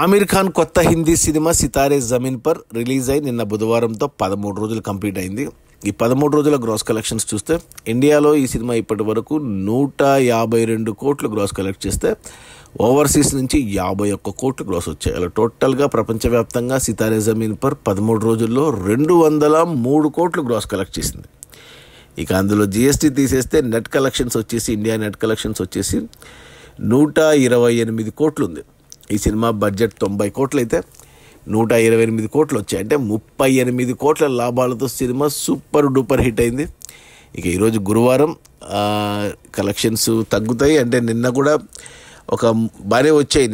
ఆమిర్ ఖాన్ కొత్త Hindi cinema Sitaare Zameen Par release అయి నిన్న బుధవారంతో 13 రోజులు కంప్లీట్ అయింది. ఈ 13 రోజుల గ్రాస్ కలెక్షన్స్ చూస్తే ఇండియాలో ఈ సినిమా ఇప్పటి వరకు 152 కోట్లు గ్రాస్ కలెక్ట్ చేస్తే ఓవర్సీస్ నుంచి 51 కోట్లు గ్రాస్ వచ్చాయి. అలా టోటల్గా ప్రపంచవ్యాప్తంగా సితారే జమీన్ పర్ 13 రోజుల్లో 203 కోట్లు గ్రాస్ కలెక్ట్ చేసింది. ఇక అందులో జిఎస్టీ తీసేస్తే నెట్ కలెక్షన్స్ వచ్చేసి ఇండియా నెట్ కలెక్షన్స్ వచ్చేసి 128 కోట్లు ఉంది. ఈ సినిమా బడ్జెట్ 90 కోట్లు అయితే 128 కోట్లు వచ్చాయి. అంటే 38 కోట్ల లాభాలతో సినిమా సూపర్ డూపర్ హిట్ అయింది. ఇక ఈరోజు గురువారం కలెక్షన్స్ తగ్గుతాయి. అంటే నిన్న కూడా ఒక బాగానే వచ్చాయి.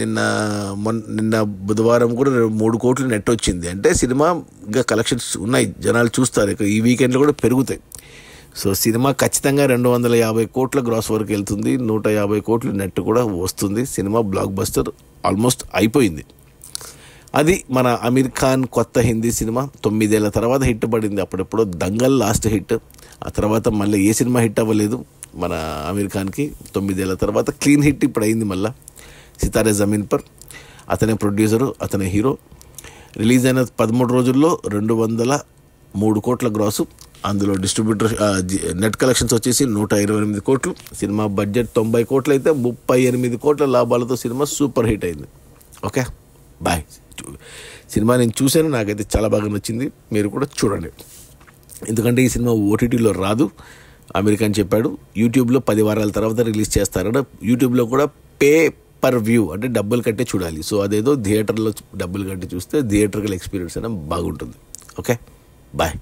నిన్న బుధవారం కూడా 3 కోట్లు నెట్ వచ్చింది. అంటే సినిమా ఇంకా కలెక్షన్స్ ఉన్నాయి, జనాలు చూస్తారు. ఇక ఈ వీకెండ్లో కూడా పెరుగుతాయి. సో సినిమా ఖచ్చితంగా 250 కోట్ల గ్రాస్ వరకు వెళ్తుంది. 150 కోట్లు నెట్ కూడా వస్తుంది. సినిమా బ్లాక్ బస్టర్ ఆల్మోస్ట్ అయిపోయింది. అది మన ఆమిర్ ఖాన్ కొత్త హిందీ సినిమా. 9 ఏళ్ల తర్వాత హిట్ పడింది. అప్పుడెప్పుడో దంగల్ లాస్ట్ హిట్. ఆ తర్వాత మళ్ళీ ఏ సినిమా హిట్ అవ్వలేదు మన ఆమిర్ ఖాన్కి. 9 ఏళ్ల తర్వాత క్లీన్ హిట్ ఇప్పుడు అయింది మళ్ళీ సితారే జమీన్ పర్. అతనే ప్రొడ్యూసరు, అతనే హీరో. రిలీజ్ అయిన 13 రోజుల్లో 203 కోట్ల గ్రాసు. అందులో డిస్ట్రిబ్యూటర్ నెట్ కలెక్షన్స్ వచ్చేసి 128 కోట్లు. సినిమా బడ్జెట్ 90 కోట్లు అయితే 38 కోట్ల లాభాలతో సినిమా సూపర్ హిట్ అయింది. Okay, bye. సినిమా నేను చూశాను, నాకైతే చాలా బాగా నచ్చింది. మీరు కూడా చూడండి. ఎందుకంటే ఈ సినిమా ఓటీటీలో రాదు. ఆమిర్ ఖాన్ చెప్పాడు యూట్యూబ్లో 10 వారాల తర్వాత రిలీజ్ చేస్తారట. యూట్యూబ్లో కూడా పే పర్ వ్యూ అంటే డబ్బులు కట్టే చూడాలి. సో అదేదో థియేటర్లో డబ్బులు కట్టి చూస్తే థియేటర్కల్ ఎక్స్పీరియన్స్ అయినా బాగుంటుంది. Okay, bye.